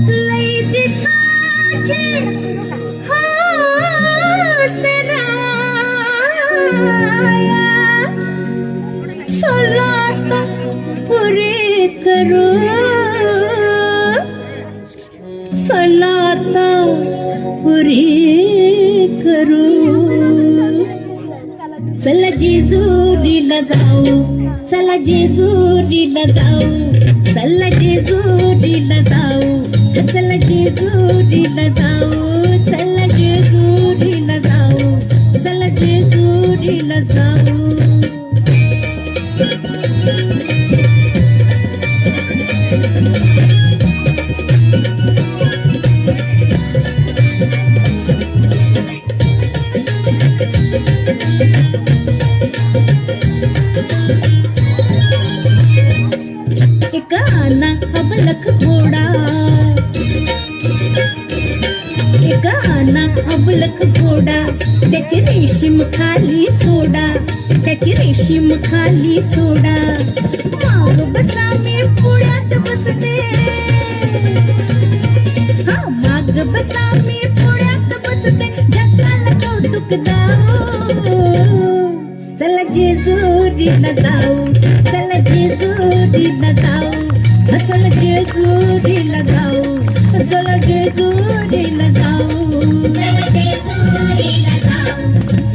लई दिसाचे हासराया सोलाता पुरे करू सोलाता पुरे करू चला जेजुरीला जाऊ चला जेजुरीला जाऊ चला जेजुरीला जाऊ चला जेजुरीला जाऊ चला जेजुरीला जाऊ चला जेजुरीला जाऊ एक आना अबलख घोडा एक आना अबलख घोडा त्याची रेशीम खाली सोडा त्याची रेशीम खाली सोडा माग बसा मी पुढ्यात बसते हा माग बसा मी पुढ्यात बसते जगाला कौतुक दाऊ चला जेजुरीला जाऊ चला जेजुरीला जाऊ चला जेजुरीला जाऊ चला जेजुरीला जाऊ चला जेजुरीला जाऊ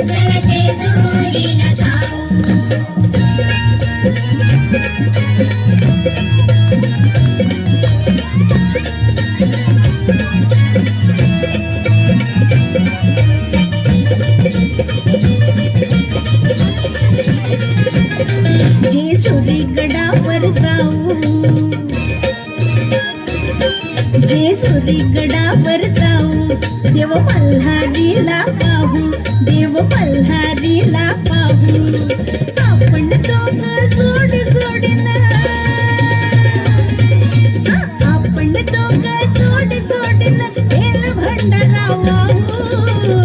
चला जेजुरीला जाऊ जेजुरी गडावर जाऊ जेजुरी गडावर जाऊ देव मल्हारीला पाहू देव मल्हारीला पाहू आपण दोघं जोडी जोडीनं आपण दोघं जोडी जोडीनं बेल भंडारा वाहू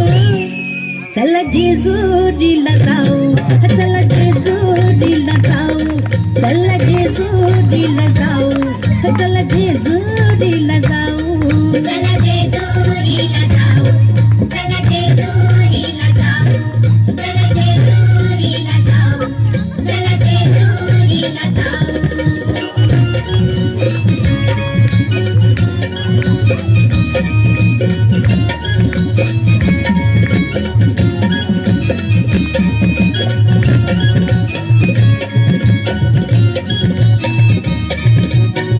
चला जेजुरीला जाऊ चला जेजुरीला जाऊ चला जेजुरीला जाऊ चला जेजुरीला जाऊ चला जेजुरीला जाऊ